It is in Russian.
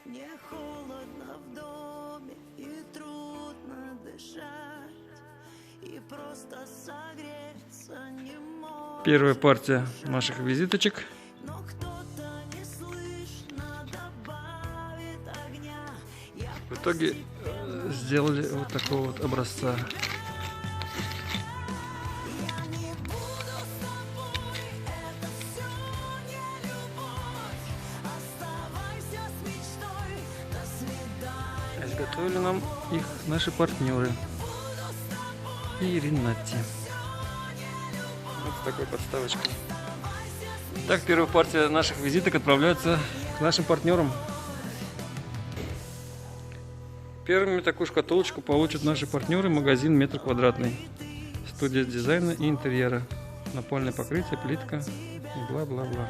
Мне холодно в доме и трудно дышать, и просто согреться не могу. Первая партия наших визиточек. Но кто-то не слышно добавит огня. Я В итоге сделали вот такого вот образца. не буду с тобой, это все не любовь. Оставайся с мечтой, до свидания. Изготовили нам их наши партнеры и Ренати. Вот с такой подставочкой. Так, первая партия наших визиток отправляется к нашим партнерам. Первыми такую шкатулочку получат наши партнеры магазин Метр Квадратный. Студия дизайна и интерьера. Напольное покрытие, плитка и бла-бла-бла.